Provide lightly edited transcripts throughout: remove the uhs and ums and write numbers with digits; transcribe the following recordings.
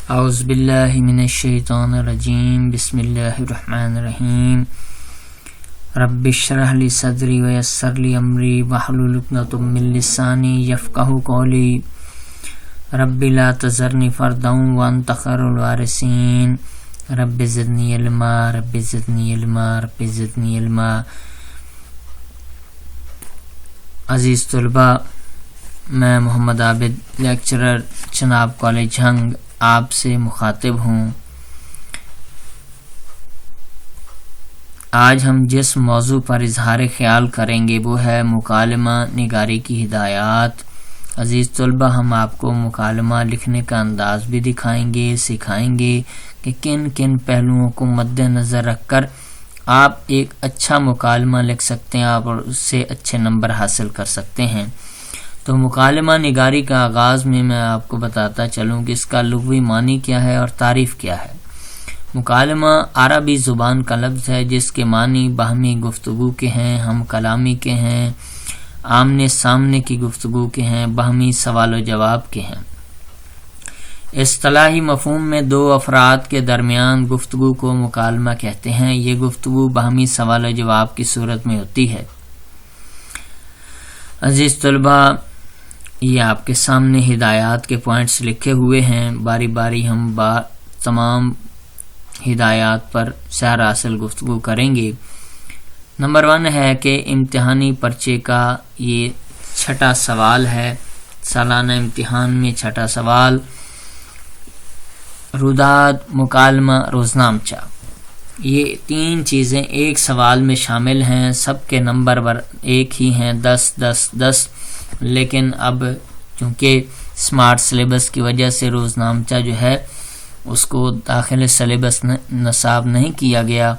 اعوذ باللہ من الشیطان الرجیم بسم اللہ الرحمن الرحیم رب اشرح لی صدری ویسر لی امری واحلل عقدۃ من لسانی یفقہوا قولی رب لا تذرنی فردا وانت خیر الوارثین رب زدنی علما رب زدنی علما رب زدنی علما۔ عزیز طلباء، میں محمد عابد لیکچرر چناب کالج جھنگ آپ سے مخاطب ہوں۔ آج ہم جس موضوع پر اظہار خیال کریں گے وہ ہے مکالمہ نگاری کی ہدایات۔ عزیز طلباء، ہم آپ کو مکالمہ لکھنے کا انداز بھی دکھائیں گے، سکھائیں گے کہ کن کن پہلوؤں کو مد نظر رکھ کر آپ ایک اچھا مکالمہ لکھ سکتے ہیں اور اس سے اچھے نمبر حاصل کر سکتے ہیں۔ تو مکالمہ نگاری کا آغاز میں آپ کو بتاتا چلوں کہ اس کا لغوی معنی کیا ہے اور تعریف کیا ہے۔ مکالمہ عربی زبان کا لفظ ہے جس کے معنی باہمی گفتگو کے ہیں، ہم کلامی کے ہیں، آمنے سامنے کی گفتگو کے ہیں، باہمی سوال و جواب کے ہیں۔ اصطلاحی مفہوم میں دو افراد کے درمیان گفتگو کو مکالمہ کہتے ہیں۔ یہ گفتگو باہمی سوال و جواب کی صورت میں ہوتی ہے۔ عزیز طلباء، یہ آپ کے سامنے ہدایات کے پوائنٹس لکھے ہوئے ہیں، باری باری ہم تمام ہدایات پر سیر حاصل گفتگو کریں گے۔ نمبر 1 ہے کہ امتحانی پرچے کا یہ چھٹا سوال ہے، سالانہ امتحان میں چھٹا سوال، روداد، مکالمہ، روزنامچہ، یہ 3 چیزیں ایک سوال میں شامل ہیں۔ سب کے نمبر ایک ہی ہیں، 10 10 10، لیکن اب چونکہ سمارٹ سلیبس کی وجہ سے روزنامچہ جو ہے اس کو داخل سلیبس نصاب نہیں کیا گیا۔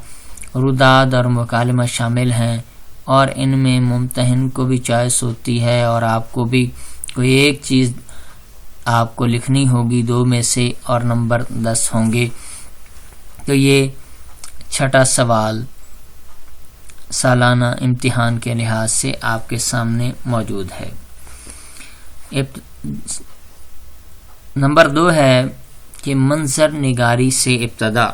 روداد اور مکالمہ شامل ہیں اور ان میں ممتحن کو بھی چوائس ہوتی ہے اور آپ کو بھی کوئی ایک چیز آپ کو لکھنی ہوگی 2 میں سے اور نمبر 10 ہوں گے۔ تو یہ چھٹا سوال سالانہ امتحان کے لحاظ سے آپ کے سامنے موجود ہے۔ نمبر 2 ہے کہ منظر نگاری سے ابتدا۔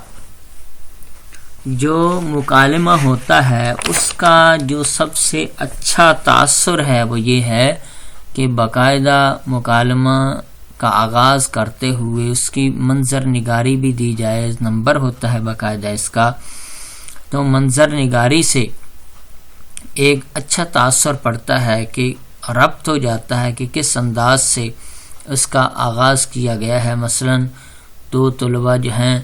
جو مکالمہ ہوتا ہے اس کا جو سب سے اچھا تاثر ہے وہ یہ ہے کہ باقاعدہ مکالمہ کا آغاز کرتے ہوئے اس کی منظر نگاری بھی دی جائے، نمبر ہوتا ہے باقاعدہ اس کا۔ تو منظر نگاری سے ایک اچھا تاثر پڑتا ہے کہ ربط ہو جاتا ہے کہ کس انداز سے اس کا آغاز کیا گیا ہے۔ مثلا 2 طلباء جو ہیں،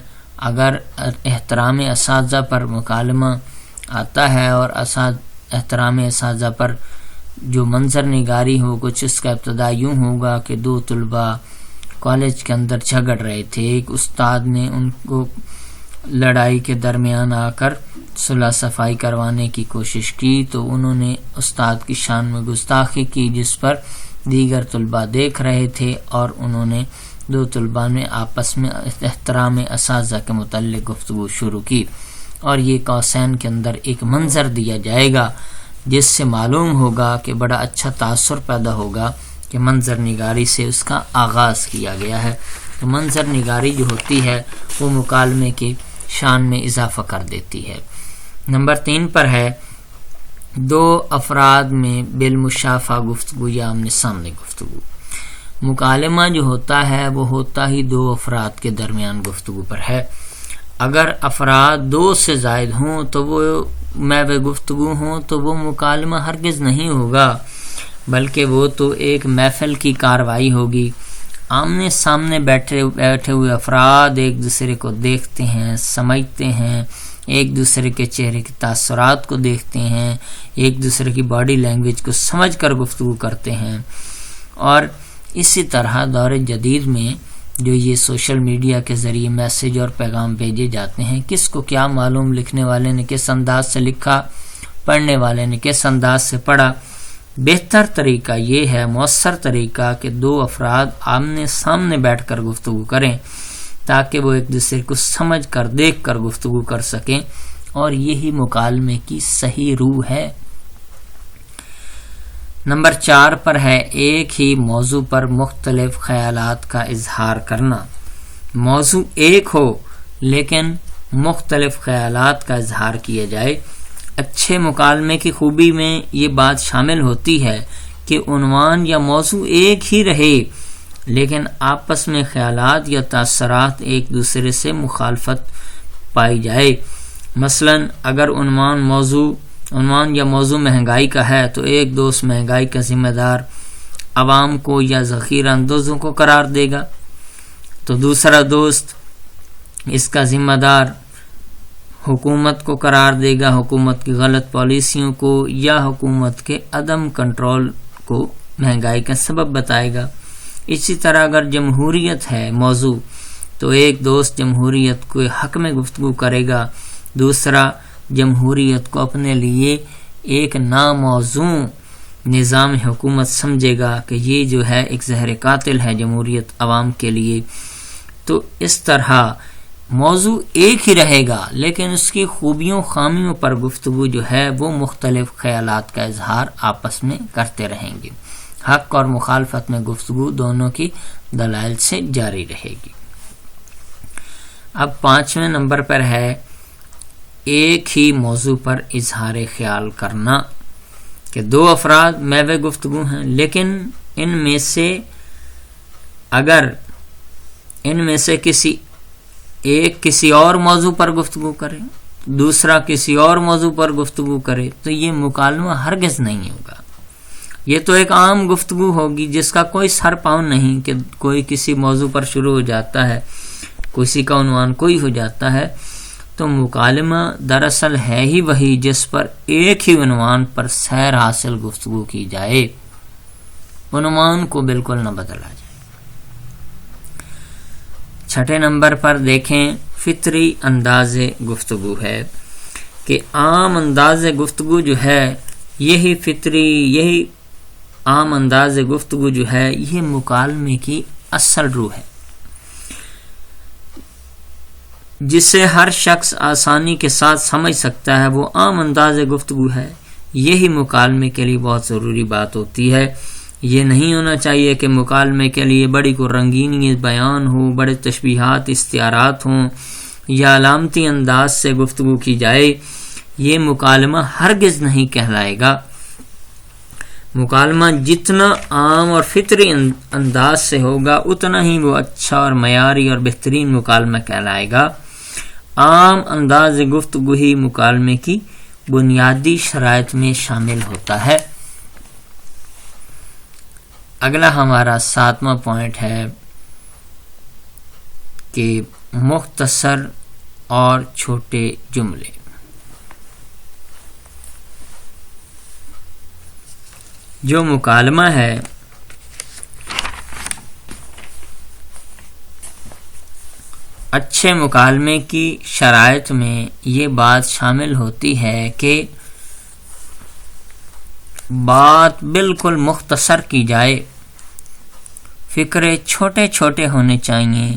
اگر احترام اساتذہ پر مکالمہ آتا ہے اور احترام اساتذہ پر جو منظر نگاری ہو، کچھ اس کا ابتدا یوں ہوگا کہ 2 طلباء کالج کے اندر جھگڑ رہے تھے، ایک استاد نے ان کو لڑائی کے درمیان آ کر صلح صفائی کروانے کی کوشش کی تو انہوں نے استاد کی شان میں گستاخی کی جس پر دیگر طلباء دیکھ رہے تھے اور انہوں نے 2 طلباء نے آپس میں احترام اساتذہ کے متعلق گفتگو شروع کی، اور یہ قوسین کے اندر ایک منظر دیا جائے گا جس سے معلوم ہوگا کہ بڑا اچھا تاثر پیدا ہوگا کہ منظر نگاری سے اس کا آغاز کیا گیا ہے۔ تو منظر نگاری جو ہوتی ہے وہ مکالمے کے شان میں اضافہ کر دیتی ہے۔ نمبر 3 پر ہے 2 افراد میں بالمشافہ گفتگو یا آمنے سامنے گفتگو۔ مکالمہ جو ہوتا ہے وہ ہوتا ہی 2 افراد کے درمیان گفتگو پر ہے۔ اگر افراد 2 سے زائد ہوں تو وہ محو گفتگو ہوں تو وہ مکالمہ ہرگز نہیں ہوگا، بلکہ وہ تو ایک محفل کی کاروائی ہوگی۔ آمنے سامنے بیٹھے ہوئے افراد ایک دوسرے کو دیکھتے ہیں، سمجھتے ہیں، ایک دوسرے کے چہرے کے تاثرات کو دیکھتے ہیں، ایک دوسرے کی باڈی لینگویج کو سمجھ کر گفتگو کرتے ہیں۔ اور اسی طرح دور جدید میں جو یہ سوشل میڈیا کے ذریعے میسج اور پیغام بھیجے جاتے ہیں، کس کو کیا معلوم، لکھنے والے نے کس انداز سے لکھا، پڑھنے والے نے کس انداز سے پڑھا۔ بہتر طریقہ یہ ہے، مؤثر طریقہ کہ 2 افراد آمنے سامنے بیٹھ کر گفتگو کریں تاکہ وہ ایک دوسرے کو سمجھ کر دیکھ کر گفتگو کر سکیں، اور یہی مکالمے کی صحیح روح ہے۔ نمبر 4 پر ہے ایک ہی موضوع پر مختلف خیالات کا اظہار کرنا۔ موضوع ایک ہو لیکن مختلف خیالات کا اظہار کیا جائے۔ اچھے مکالمے کی خوبی میں یہ بات شامل ہوتی ہے کہ عنوان یا موضوع ایک ہی رہے لیکن آپس میں خیالات یا تاثرات ایک دوسرے سے مخالفت پائی جائے۔ مثلا اگر عنوان یا موضوع مہنگائی کا ہے تو ایک دوست مہنگائی کا ذمہ دار عوام کو یا ذخیرہ اندوزوں کو قرار دے گا، تو دوسرا دوست اس کا ذمہ دار حکومت کو قرار دے گا، حکومت کی غلط پالیسیوں کو یا حکومت کے عدم کنٹرول کو مہنگائی کا سبب بتائے گا۔ اسی طرح اگر جمہوریت ہے موضوع تو ایک دوست جمہوریت کے حق میں گفتگو کرے گا، دوسرا جمہوریت کو اپنے لیے ایک ناموزوں نظام حکومت سمجھے گا کہ یہ جو ہے ایک زہر قاتل ہے جمہوریت عوام کے لیے۔ تو اس طرح موضوع ایک ہی رہے گا لیکن اس کی خوبیوں خامیوں پر گفتگو جو ہے وہ مختلف خیالات کا اظہار آپس میں کرتے رہیں گے۔ حق اور مخالفت میں گفتگو دونوں کی دلائل سے جاری رہے گی۔ اب 5ویں نمبر پر ہے ایک ہی موضوع پر اظہار خیال کرنا، کہ دو افراد محو گفتگو ہیں لیکن ان میں سے کسی ایک کسی اور موضوع پر گفتگو کرے، دوسرا کسی اور موضوع پر گفتگو کرے تو یہ مکالمہ ہرگز نہیں ہوگا۔ یہ تو ایک عام گفتگو ہوگی جس کا کوئی سر پاؤں نہیں، کہ کوئی کسی موضوع پر شروع ہو جاتا ہے، کسی کا عنوان کوئی ہو جاتا ہے۔ تو مکالمہ دراصل ہے ہی وہی جس پر ایک ہی عنوان پر سیر حاصل گفتگو کی جائے، عنوان کو بالکل نہ بدلا جائے۔ 6 نمبر پر دیکھیں فطری انداز گفتگو ہے، کہ عام انداز گفتگو جو ہے یہی عام انداز گفتگو جو ہے یہ مکالمے کی اصل روح ہے، جسے ہر شخص آسانی کے ساتھ سمجھ سکتا ہے، وہ عام انداز گفتگو ہے۔ یہی مکالمے کے لیے بہت ضروری بات ہوتی ہے۔ یہ نہیں ہونا چاہیے کہ مکالمے کے لیے بڑی کو رنگینی بیان ہو، بڑے تشبیہات استعارات ہوں یا علامتی انداز سے گفتگو کی جائے، یہ مکالمہ ہرگز نہیں کہلائے گا۔ مکالمہ جتنا عام اور فطری انداز سے ہوگا اتنا ہی وہ اچھا اور معیاری اور بہترین مکالمہ کہلائے گا۔ عام انداز گفتگو ہی مکالمے کی بنیادی شرائط میں شامل ہوتا ہے۔ اگلا ہمارا 7واں پوائنٹ ہے کہ مختصر اور چھوٹے جملے۔ جو مکالمہ ہے اچھے مکالمے کی شرائط میں یہ بات شامل ہوتی ہے کہ بات بالکل مختصر کی جائے، فقرے چھوٹے چھوٹے ہونے چاہیے،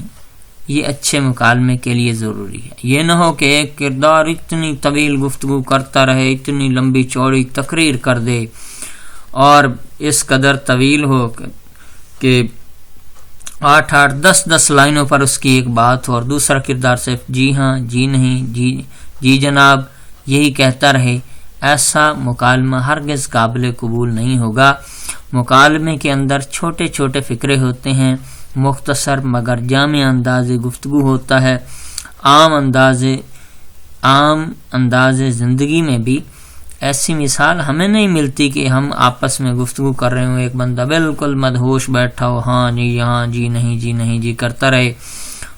یہ اچھے مکالمے کے لیے ضروری ہے۔ یہ نہ ہو کہ ایک کردار اتنی طویل گفتگو کرتا رہے، اتنی لمبی چوڑی تقریر کر دے اور اس قدر طویل ہو کہ 8 10 لائنوں پر اس کی ایک بات ہو اور دوسرا کردار صرف جی ہاں، جی نہیں، جی جناب یہی کہتا رہے۔ ایسا مکالمہ ہرگز قابل قبول نہیں ہوگا۔ مکالمے کے اندر چھوٹے چھوٹے فقرے ہوتے ہیں، مختصر مگر جامع انداز گفتگو ہوتا ہے۔ عام انداز زندگی میں بھی ایسی مثال ہمیں نہیں ملتی کہ ہم آپس میں گفتگو کر رہے ہوں، ایک بندہ بالکل مدہوش بیٹھا ہو، ہاں جی نہیں جی کرتا رہے،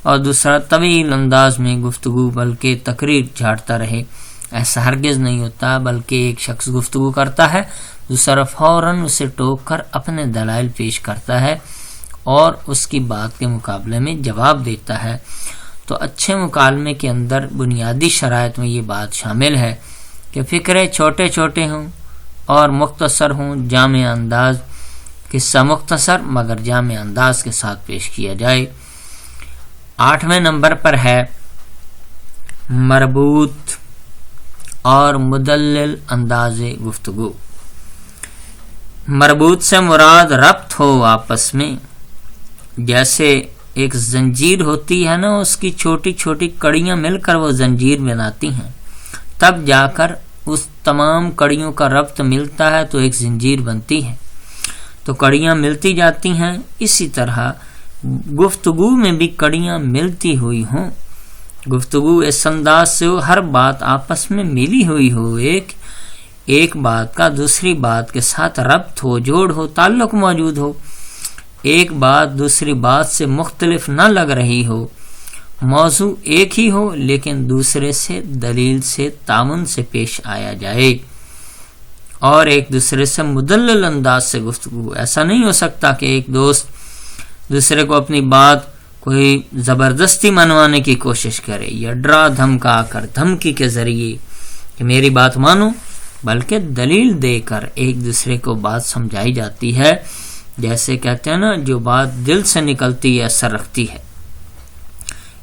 اور دوسرا طویل انداز میں گفتگو بلکہ تقریر جھاڑتا رہے۔ ایسا ہرگز نہیں ہوتا، بلکہ ایک شخص گفتگو کرتا ہے، دوسرا فوراً اسے ٹوک کر اپنے دلائل پیش کرتا ہے اور اس کی بات کے مقابلے میں جواب دیتا ہے۔ تو اچھے مکالمے کے اندر بنیادی شرائط میں یہ بات شامل ہے کہ فقرے چھوٹے چھوٹے ہوں اور مختصر ہوں، جامع انداز، قصہ مختصر مگر جامع انداز کے ساتھ پیش کیا جائے۔ 8ویں نمبر پر ہے مربوط اور مدلل انداز گفتگو۔ مربوط سے مراد ربط ہو آپس میں، جیسے ایک زنجیر ہوتی ہے نا، اس کی چھوٹی چھوٹی کڑیاں مل کر وہ زنجیر بناتی ہیں، تب جا کر اس تمام کڑیوں کا ربط ملتا ہے تو ایک زنجیر بنتی ہے۔ تو کڑیاں ملتی جاتی ہیں، اسی طرح گفتگو میں بھی کڑیاں ملتی ہوئی ہوں، گفتگو اس انداز سے ہو ہر بات آپس میں ملی ہوئی ہو، ایک بات کا دوسری بات کے ساتھ ربط ہو، جوڑ ہو، تعلق موجود ہو، ایک بات دوسری بات سے مختلف نہ لگ رہی ہو، موضوع ایک ہی ہو لیکن دوسرے سے دلیل سے تعاون سے پیش آیا جائے، اور ایک دوسرے سے مدلل انداز سے گفتگو۔ ایسا نہیں ہو سکتا کہ ایک دوست دوسرے کو اپنی بات کوئی زبردستی منوانے کی کوشش کرے یا ڈرا دھمکا کر دھمکی کے ذریعے کہ میری بات مانو، بلکہ دلیل دے کر ایک دوسرے کو بات سمجھائی جاتی ہے۔ جیسے کہتے ہیں نا، جو بات دل سے نکلتی ہے اثر رکھتی ہے،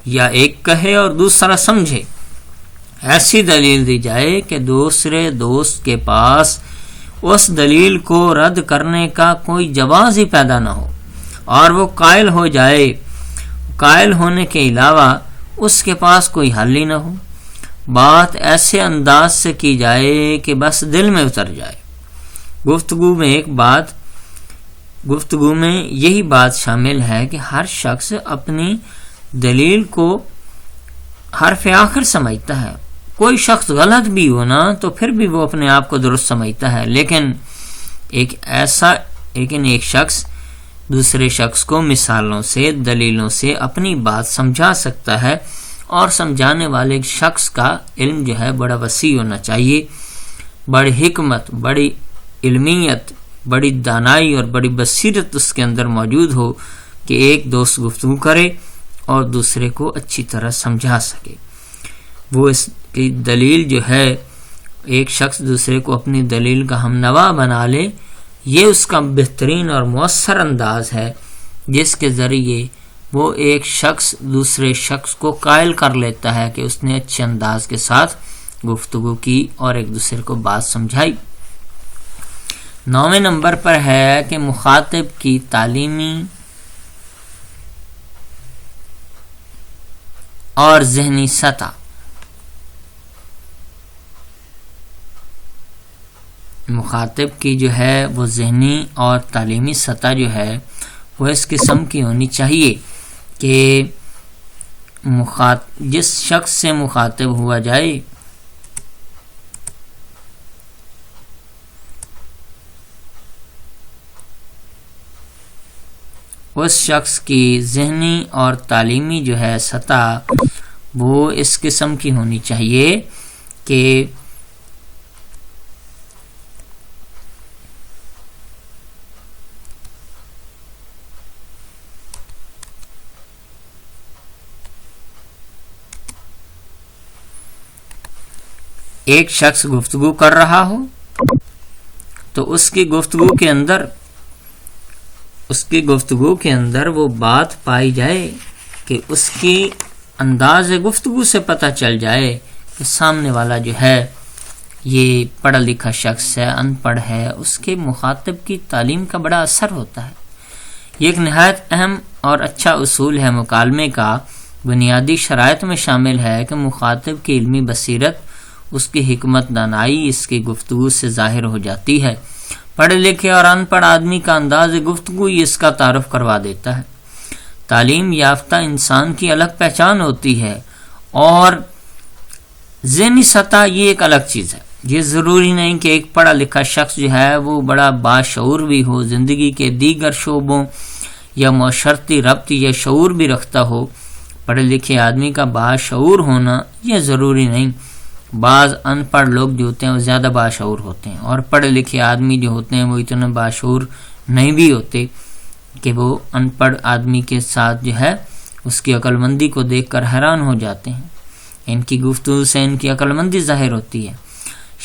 یا ایک کہے اور دوسرا سمجھے، ایسی دلیل دی جائے کہ دوسرے دوست کے پاس اس دلیل کو رد کرنے کا کوئی جواز ہی پیدا نہ ہو، اور وہ قائل ہو جائے، قائل ہونے کے علاوہ اس کے پاس کوئی حل ہی نہ ہو، بات ایسے انداز سے کی جائے کہ بس دل میں اتر جائے۔ گفتگو میں یہی بات شامل ہے کہ ہر شخص اپنی دلیل کو حرف آخر سمجھتا ہے، کوئی شخص غلط بھی ہونا تو پھر بھی وہ اپنے آپ کو درست سمجھتا ہے، لیکن ایک شخص دوسرے شخص کو مثالوں سے، دلیلوں سے اپنی بات سمجھا سکتا ہے، اور سمجھانے والے شخص کا علم جو ہے بڑا وسیع ہونا چاہیے، بڑی حکمت، بڑی علمیت، بڑی دانائی اور بڑی بصیرت اس کے اندر موجود ہو کہ ایک دوست گفتگو کرے اور دوسرے کو اچھی طرح سمجھا سکے۔ وہ اس کی دلیل جو ہے، ایک شخص دوسرے کو اپنی دلیل کا ہمنوا بنا لے، یہ اس کا بہترین اور مؤثر انداز ہے، جس کے ذریعے وہ ایک شخص دوسرے شخص کو قائل کر لیتا ہے کہ اس نے اچھے انداز کے ساتھ گفتگو کی اور ایک دوسرے کو بات سمجھائی۔ 9ویں نمبر پر ہے کہ مخاطب کی تعلیمی اور ذہنی سطح۔ مخاطب کی جو ہے وہ ذہنی اور تعلیمی سطح جو ہے وہ اس قسم کی ہونی چاہیے کہ جس شخص سے مخاطب ہوا جائے اس شخص کی ذہنی اور تعلیمی جو ہے سطح وہ اس قسم کی ہونی چاہیے کہ ایک شخص گفتگو کر رہا ہو تو اس کی گفتگو کے اندر وہ بات پائی جائے کہ اس کی انداز گفتگو سے پتہ چل جائے کہ سامنے والا جو ہے یہ پڑھا لکھا شخص ہے، ان پڑھ ہے، اس کے مخاطب کی تعلیم کا بڑا اثر ہوتا ہے۔ یہ ایک نہایت اہم اور اچھا اصول ہے مکالمے کا، بنیادی شرائط میں شامل ہے کہ مخاطب کی علمی بصیرت، اس کی حکمت دانائی اس کی گفتگو سے ظاہر ہو جاتی ہے۔ پڑھے لکھے اور ان پڑھ آدمی کا انداز گفتگو ہی اس کا تعارف کروا دیتا ہے۔ تعلیم یافتہ انسان کی الگ پہچان ہوتی ہے، اور ذہنی سطح یہ ایک الگ چیز ہے۔ یہ ضروری نہیں کہ ایک پڑھا لکھا شخص جو ہے وہ بڑا باشعور بھی ہو، زندگی کے دیگر شعبوں یا معاشرتی ربط یا شعور بھی رکھتا ہو۔ پڑھے لکھے آدمی کا باشعور ہونا یہ ضروری نہیں۔ بعض ان پڑھ لوگ جو ہوتے ہیں وہ زیادہ باشعور ہوتے ہیں، اور پڑھے لکھے آدمی جو ہوتے ہیں وہ اتنے باشعور نہیں بھی ہوتے کہ وہ ان پڑھ آدمی کے ساتھ جو ہے اس کی عقل مندی کو دیکھ کر حیران ہو جاتے ہیں۔ ان کی گفتگو سے ان کی عقل مندی ظاہر ہوتی ہے۔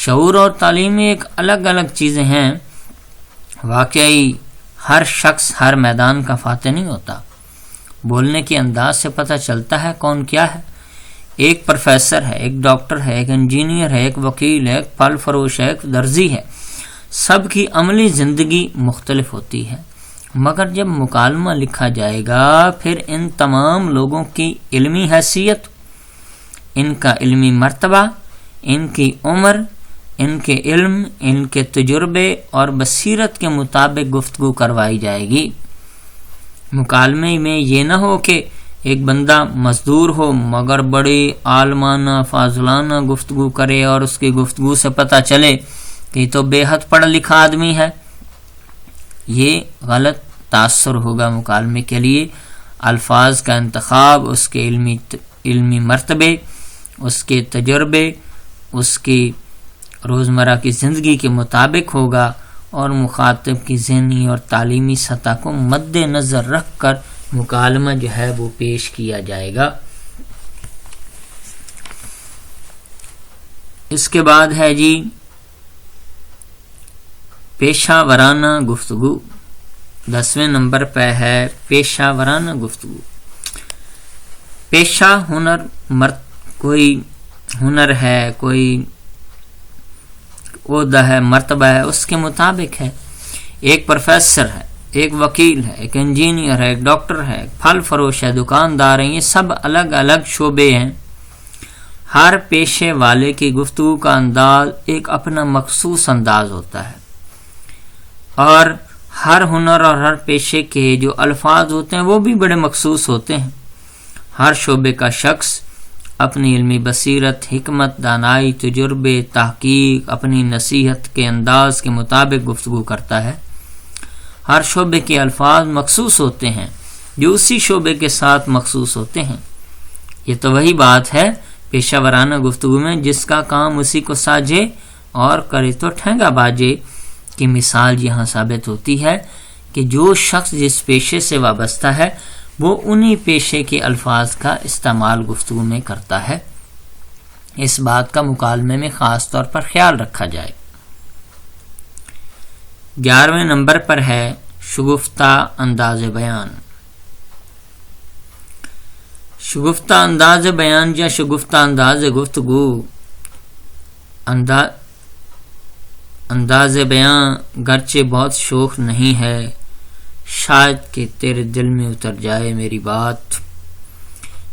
شعور اور تعلیم ایک الگ الگ چیزیں ہیں۔ واقعی ہر شخص ہر میدان کا فاتح نہیں ہوتا۔ بولنے کے انداز سے پتہ چلتا ہے کون کیا ہے۔ ایک پروفیسر ہے، ایک ڈاکٹر ہے، ایک انجینئر ہے، ایک وکیل ہے، ایک پھل فروش ہے، ایک درزی ہے۔ سب کی عملی زندگی مختلف ہوتی ہے، مگر جب مکالمہ لکھا جائے گا پھر ان تمام لوگوں کی علمی حیثیت، ان کا علمی مرتبہ، ان کی عمر، ان کے علم، ان کے تجربے اور بصیرت کے مطابق گفتگو کروائی جائے گی۔ مکالمے میں یہ نہ ہو کہ ایک بندہ مزدور ہو مگر بڑی عالمانہ فاضلانہ گفتگو کرے اور اس کی گفتگو سے پتہ چلے کہ یہ تو بے حد پڑھا لکھا آدمی ہے۔ یہ غلط تاثر ہوگا مکالمے کے لیے۔ الفاظ کا انتخاب اس کے علمی مرتبے، اس کے تجربے، اس کی روزمرہ کی زندگی کے مطابق ہوگا اور مخاطب کی ذہنی اور تعلیمی سطح کو مد نظر رکھ کر مکالمہ جو ہے وہ پیش کیا جائے گا۔ اس کے بعد ہے جی پیشہ ورانہ گفتگو۔ 10ویں نمبر پہ ہے پیشہ ورانہ گفتگو۔ پیشہ کوئی ہنر ہے، کوئی عہدہ ہے، مرتبہ ہے، اس کے مطابق ہے۔ ایک پروفیسر ہے، ایک وکیل ہے، ایک انجینئر ہے، ایک ڈاکٹر ہے، ایک پھل فروش ہے، دکاندار ہیں، یہ سب الگ الگ شعبے ہیں۔ ہر پیشے والے کی گفتگو کا انداز ایک اپنا مخصوص انداز ہوتا ہے، اور ہر ہنر اور ہر پیشے کے جو الفاظ ہوتے ہیں وہ بھی بڑے مخصوص ہوتے ہیں۔ ہر شعبے کا شخص اپنی علمی بصیرت، حکمت، دانائی، تجربے، تحقیق، اپنی نصیحت کے انداز کے مطابق گفتگو کرتا ہے۔ ہر شعبے کے الفاظ مخصوص ہوتے ہیں جو اسی شعبے کے ساتھ مخصوص ہوتے ہیں۔ یہ تو وہی بات ہے پیشہ ورانہ گفتگو میں، جس کا کام اسی کو ساجے اور کرے تو ٹھینگا باجے کی مثال یہاں ثابت ہوتی ہے کہ جو شخص جس پیشے سے وابستہ ہے وہ انہی پیشے کے الفاظ کا استعمال گفتگو میں کرتا ہے۔ اس بات کا مکالمے میں خاص طور پر خیال رکھا جائے۔ 11ویں نمبر پر ہے شگفتہ انداز بیان۔ شگفتہ انداز بیان یا شگفتہ انداز گفتگو، انداز بیان گرچہ بہت شوخ نہیں ہے، شاید کہ تیرے دل میں اتر جائے میری بات۔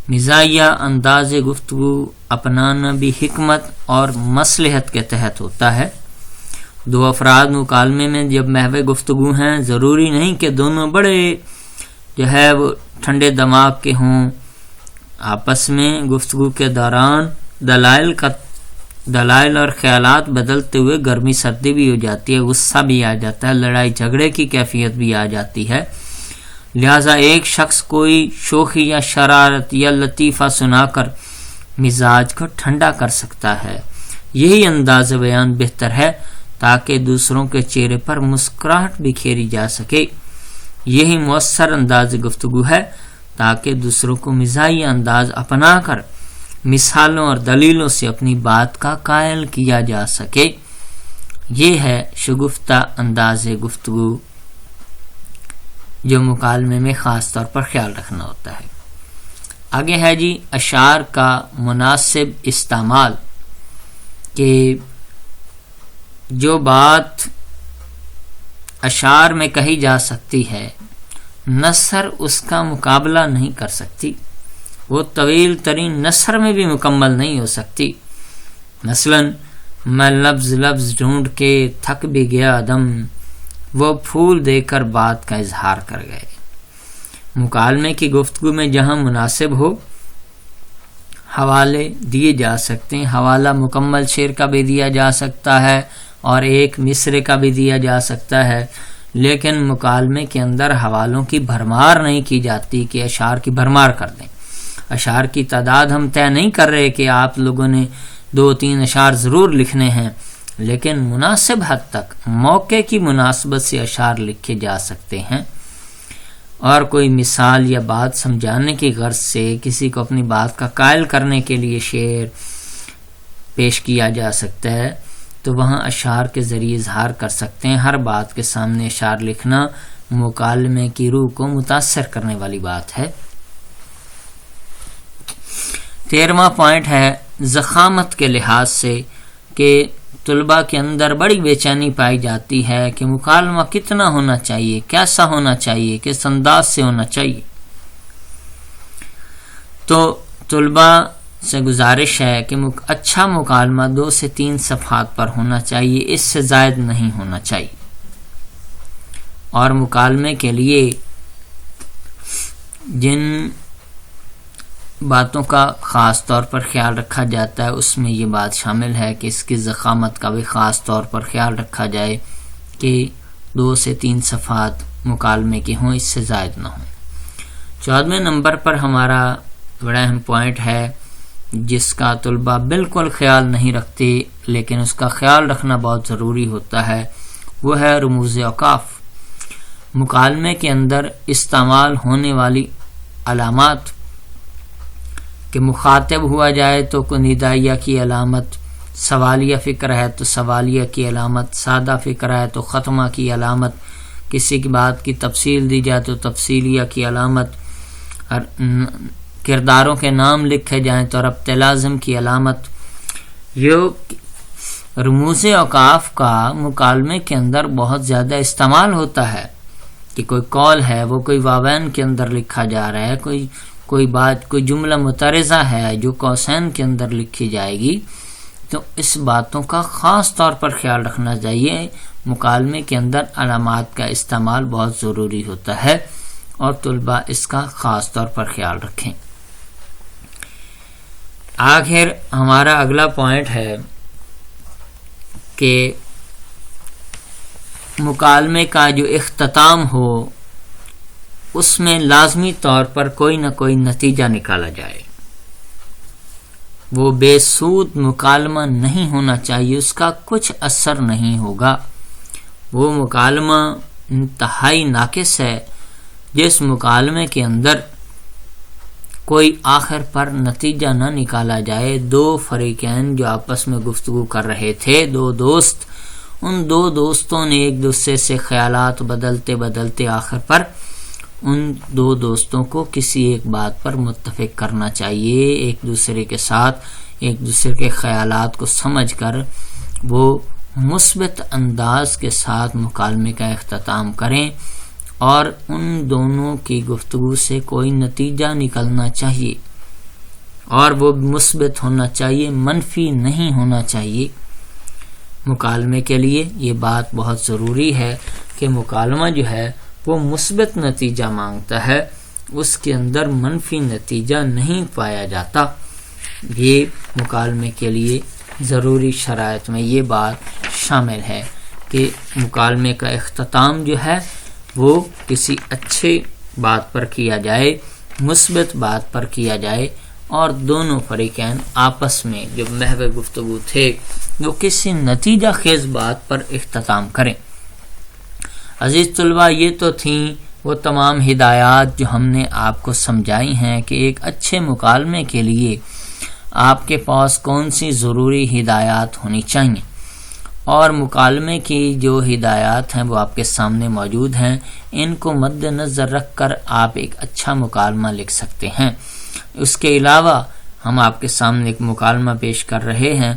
مزاحیہ انداز گفتگو اپنانا بھی حکمت اور مصلحت کے تحت ہوتا ہے۔ دو افراد مکالمے میں جب محو گفتگو ہیں، ضروری نہیں کہ دونوں بڑے جو ہے وہ ٹھنڈے دماغ کے ہوں۔ آپس میں گفتگو کے دوران دلائل اور خیالات بدلتے ہوئے گرمی سردی بھی ہو جاتی ہے، غصہ بھی آ جاتا ہے، لڑائی جھگڑے کی کیفیت بھی آ جاتی ہے۔ لہٰذا ایک شخص کوئی شوخی یا شرارت یا لطیفہ سنا کر مزاج کو ٹھنڈا کر سکتا ہے۔ یہی انداز بیان بہتر ہے تاکہ دوسروں کے چہرے پر مسکراہٹ بکھیری جا سکے۔ یہی مؤثر انداز گفتگو ہے تاکہ دوسروں کو مزاحیہ انداز اپنا کر مثالوں اور دلیلوں سے اپنی بات کا قائل کیا جا سکے۔ یہ ہے شگفتہ انداز گفتگو جو مکالمے میں خاص طور پر خیال رکھنا ہوتا ہے۔ آگے ہے جی اشعار کا مناسب استعمال، کہ جو بات اشعار میں کہی جا سکتی ہے نثر اس کا مقابلہ نہیں کر سکتی، وہ طویل ترین نثر میں بھی مکمل نہیں ہو سکتی۔ مثلا میں لفظ لفظ ڈھونڈ کے تھک بھی گیا دم، وہ پھول دے کر بات کا اظہار کر گئے۔ مکالمے کی گفتگو میں جہاں مناسب ہو حوالے دیے جا سکتے ہیں، حوالہ مکمل شعر کا بھی دیا جا سکتا ہے اور ایک مصرے کا بھی دیا جا سکتا ہے، لیکن مکالمے کے اندر حوالوں کی بھرمار نہیں کی جاتی کہ اشعار کی بھرمار کر دیں۔ اشعار کی تعداد ہم طے نہیں کر رہے کہ آپ لوگوں نے 2-3 اشعار ضرور لکھنے ہیں، لیکن مناسب حد تک موقع کی مناسبت سے اشعار لکھے جا سکتے ہیں، اور کوئی مثال یا بات سمجھانے کی غرض سے کسی کو اپنی بات کا قائل کرنے کے لیے شعر پیش کیا جا سکتا ہے تو وہاں اشعار کے ذریعے اظہار کر سکتے ہیں۔ ہر بات کے سامنے اشعار لکھنا مکالمے کی روح کو متاثر کرنے والی بات ہے۔ 13واں پوائنٹ ہے ضخامت کے لحاظ سے کہ طلباء کے اندر بڑی بے چینی پائی جاتی ہے کہ مکالمہ کتنا ہونا چاہیے، کیسا ہونا چاہیے، کس انداز سے ہونا چاہیے. تو طلباء سے گزارش ہے کہ اچھا مکالمہ 2 سے 3 صفحات پر ہونا چاہیے، اس سے زائد نہیں ہونا چاہیے. اور مکالمے کے لیے جن باتوں کا خاص طور پر خیال رکھا جاتا ہے اس میں یہ بات شامل ہے کہ اس کی ضخامت کا بھی خاص طور پر خیال رکھا جائے کہ 2 سے 3 صفحات مکالمے کے ہوں، اس سے زائد نہ ہوں. 14ویں نمبر پر ہمارا بڑا اہم پوائنٹ ہے جس کا طلباء بالکل خیال نہیں رکھتے لیکن اس کا خیال رکھنا بہت ضروری ہوتا ہے، وہ ہے رموز اوقاف. مکالمے کے اندر استعمال ہونے والی علامات کہ مخاطب ہوا جائے تو کوئی ندائیہ کی علامت، سوالیہ فکر ہے تو سوالیہ کی علامت، سادہ فکر ہے تو ختمہ کی علامت، کسی کی بات کی تفصیل دی جائے تو تفصیلیہ کی علامت، کرداروں کے نام لکھے جائیں تو ربط لازم کی علامت. یہ رموز اوقاف کا مکالمے کے اندر بہت زیادہ استعمال ہوتا ہے کہ کوئی قول ہے وہ کوئی واوین کے اندر لکھا جا رہا ہے، کوئی بات، کوئی جملہ مترجمہ ہے جو قوسین کے اندر لکھی جائے گی، تو اس باتوں کا خاص طور پر خیال رکھنا چاہیے. مکالمے کے اندر علامات کا استعمال بہت ضروری ہوتا ہے اور طلباء اس کا خاص طور پر خیال رکھیں. آخر ہمارا اگلا پوائنٹ ہے کہ مکالمے کا جو اختتام ہو اس میں لازمی طور پر کوئی نہ کوئی نتیجہ نکالا جائے. وہ بے سود مکالمہ نہیں ہونا چاہیے، اس کا کچھ اثر نہیں ہوگا. وہ مکالمہ انتہائی ناقص ہے جس مکالمے کے اندر کوئی آخر پر نتیجہ نہ نکالا جائے. 2 فریقین جو آپس میں گفتگو کر رہے تھے، 2 دوست، ان 2 دوستوں نے ایک دوسرے سے خیالات بدلتے بدلتے آخر پر ان 2 دوستوں کو کسی ایک بات پر متفق کرنا چاہیے. ایک دوسرے کے ساتھ ایک دوسرے کے خیالات کو سمجھ کر وہ مثبت انداز کے ساتھ مکالمے کا اختتام کریں اور ان دونوں کی گفتگو سے کوئی نتیجہ نکلنا چاہیے اور وہ مثبت ہونا چاہیے، منفی نہیں ہونا چاہیے. مکالمے کے لیے یہ بات بہت ضروری ہے کہ مکالمہ جو ہے وہ مثبت نتیجہ مانگتا ہے، اس کے اندر منفی نتیجہ نہیں پایا جاتا. یہ مکالمے کے لیے ضروری شرائط میں یہ بات شامل ہے کہ مکالمے کا اختتام جو ہے وہ کسی اچھے بات پر کیا جائے، مثبت بات پر کیا جائے اور دونوں فریقین آپس میں جو محو گفتگو تھے وہ کسی نتیجہ خیز بات پر اختتام کریں. عزیز طلباء، یہ تو تھیں وہ تمام ہدایات جو ہم نے آپ کو سمجھائی ہیں کہ ایک اچھے مکالمے کے لیے آپ کے پاس کون سی ضروری ہدایات ہونی چاہیے، اور مکالمے کی جو ہدایات ہیں وہ آپ کے سامنے موجود ہیں. ان کو مد نظر رکھ کر آپ ایک اچھا مکالمہ لکھ سکتے ہیں. اس کے علاوہ ہم آپ کے سامنے ایک مکالمہ پیش کر رہے ہیں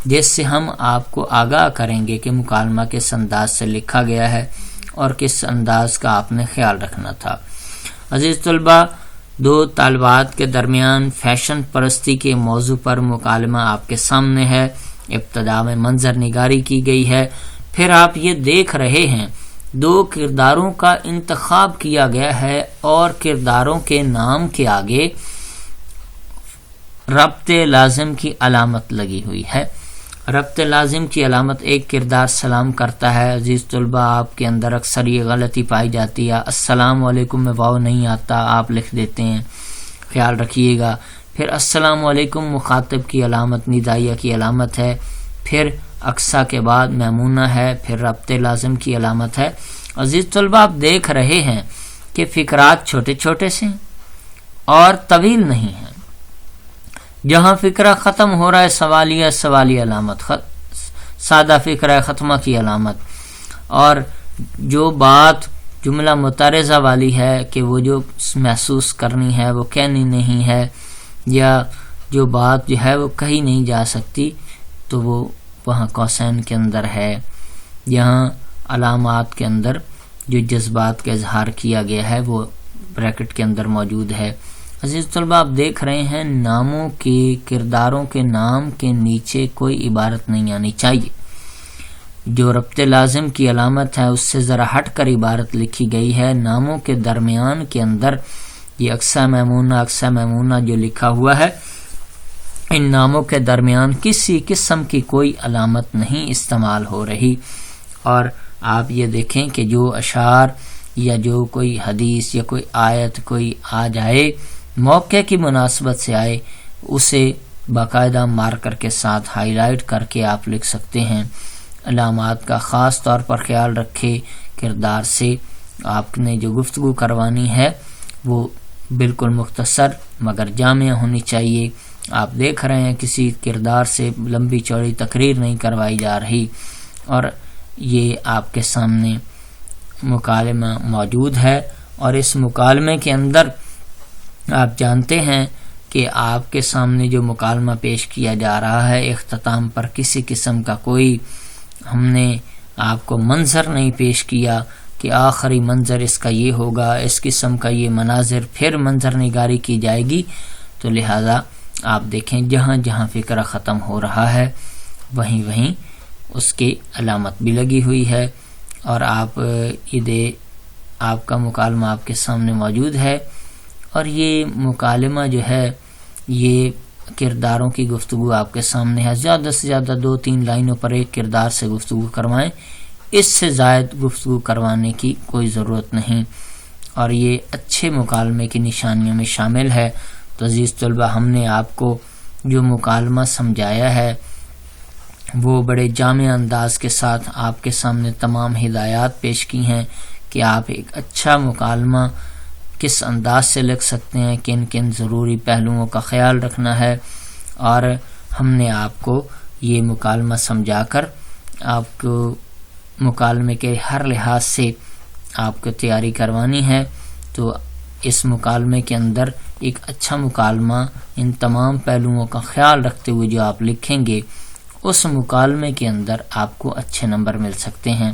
جس سے ہم آپ کو آگاہ کریں گے کہ مکالمہ کس انداز سے لکھا گیا ہے اور کس انداز کا آپ نے خیال رکھنا تھا. عزیز طلباء، 2 طالبات کے درمیان فیشن پرستی کے موضوع پر مکالمہ آپ کے سامنے ہے. ابتدا میں منظر نگاری کی گئی ہے، پھر آپ یہ دیکھ رہے ہیں 2 کرداروں کا انتخاب کیا گیا ہے اور کرداروں کے نام کے آگے ربط لازم کی علامت لگی ہوئی ہے. ربط لازم کی علامت، ایک کردار سلام کرتا ہے. عزیز طلباء، آپ کے اندر اکثر یہ غلطی پائی جاتی ہے، السلام علیکم میں واو نہیں آتا، آپ لکھ دیتے ہیں، خیال رکھیے گا. پھر السلام علیکم مخاطب کی علامت، ندائیہ کی علامت ہے. پھر اقصا کے بعد میمونہ ہے، پھر ربط لازم کی علامت ہے. عزیز طلباء، آپ دیکھ رہے ہیں کہ فقرات چھوٹے چھوٹے سے اور طویل نہیں ہیں. جہاں فقرہ ختم ہو رہا ہے سوالیہ علامت، سادہ فقرہ ختمہ کی علامت، اور جو بات جملہ مترجمہ والی ہے کہ وہ جو محسوس کرنی ہے وہ کہنی نہیں ہے، یا جو بات جو ہے وہ کہی نہیں جا سکتی تو وہ وہاں قوسین کے اندر ہے، یہاں علامات کے اندر جو جذبات کا اظہار کیا گیا ہے وہ بریکٹ کے اندر موجود ہے۔ عزیز طلبہ، آپ دیکھ رہے ہیں ناموں کے، کرداروں کے نام کے نیچے کوئی عبارت نہیں آنی چاہیے۔ جو ربط لازم کی علامت ہے اس سے ذرا ہٹ کر عبارت لکھی گئی ہے۔ ناموں کے درمیان کے اندر یہ اقصی میمونہ جو لکھا ہوا ہے، ان ناموں کے درمیان کسی قسم کی کوئی علامت نہیں استعمال ہو رہی۔ اور آپ یہ دیکھیں کہ جو اشعار یا جو کوئی حدیث یا کوئی آیت کوئی آ جائے، موقع کی مناسبت سے آئے، اسے باقاعدہ مارکر کے ساتھ ہائی لائٹ کر کے آپ لکھ سکتے ہیں۔ علامات کا خاص طور پر خیال رکھے۔ کردار سے آپ نے جو گفتگو کروانی ہے وہ بالکل مختصر مگر جامع ہونی چاہیے۔ آپ دیکھ رہے ہیں کسی کردار سے لمبی چوڑی تقریر نہیں کروائی جا رہی، اور یہ آپ کے سامنے مکالمہ موجود ہے، اور اس مکالمے کے اندر آپ جانتے ہیں کہ آپ کے سامنے جو مکالمہ پیش کیا جا رہا ہے، اختتام پر کسی قسم کا کوئی ہم نے آپ کو منظر نہیں پیش کیا کہ آخری منظر اس کا یہ ہوگا، اس قسم کا یہ مناظر، پھر منظر نگاری کی جائے گی۔ تو لہذا آپ دیکھیں جہاں جہاں فقرہ ختم ہو رہا ہے وہیں وہیں اس کی علامت بھی لگی ہوئی ہے، اور آپ کا مکالمہ آپ کے سامنے موجود ہے۔ اور یہ مکالمہ جو ہے یہ کرداروں کی گفتگو آپ کے سامنے ہے۔ زیادہ سے زیادہ 2-3 لائنوں پر ایک کردار سے گفتگو کروائیں، اس سے زائد گفتگو کروانے کی کوئی ضرورت نہیں، اور یہ اچھے مکالمے کی نشانیوں میں شامل ہے۔ تو عزیز طلبہ، ہم نے آپ کو جو مکالمہ سمجھایا ہے وہ بڑے جامع انداز کے ساتھ آپ کے سامنے تمام ہدایات پیش کی ہیں کہ آپ ایک اچھا مکالمہ کس انداز سے لکھ سکتے ہیں، کن کن ضروری پہلوؤں کا خیال رکھنا ہے، اور ہم نے آپ کو یہ مکالمہ سمجھا کر آپ کو مکالمے کے ہر لحاظ سے آپ کو تیاری کروانی ہے۔ تو اس مکالمے کے اندر ایک اچھا مکالمہ ان تمام پہلوؤں کا خیال رکھتے ہوئے جو آپ لکھیں گے، اس مکالمے کے اندر آپ کو اچھے نمبر مل سکتے ہیں۔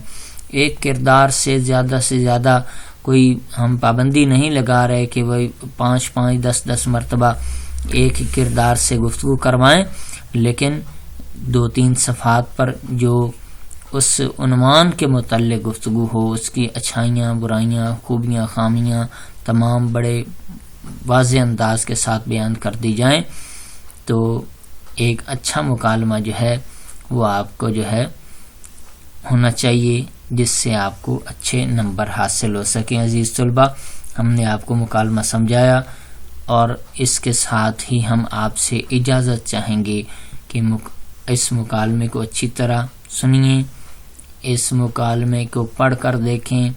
ایک کردار سے زیادہ کوئی ہم پابندی نہیں لگا رہے کہ وہ 5 10 مرتبہ ایک کردار سے گفتگو کروائیں، لیکن 2-3 صفحات پر جو اس عنوان کے متعلق گفتگو ہو، اس کی اچھائیاں، برائیاں، خوبیاں، خامیاں تمام بڑے واضح انداز کے ساتھ بیان کر دی جائیں، تو ایک اچھا مکالمہ جو ہے وہ آپ کو جو ہے ہونا چاہیے، جس سے آپ کو اچھے نمبر حاصل ہو سکیں۔ عزیز طلبہ، ہم نے آپ کو مکالمہ سمجھایا، اور اس کے ساتھ ہی ہم آپ سے اجازت چاہیں گے کہ اس مکالمے کو اچھی طرح سنیے، اس مکالمے کو پڑھ کر دیکھیں،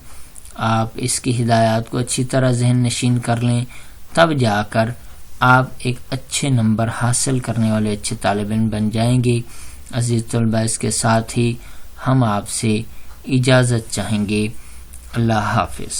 آپ اس کی ہدایات کو اچھی طرح ذہن نشین کر لیں، تب جا کر آپ ایک اچھے نمبر حاصل کرنے والے اچھے طالب علم بن جائیں گے۔ عزیز طلبہ، اس کے ساتھ ہی ہم آپ سے اجازت چاہیں گے۔ اللہ حافظ۔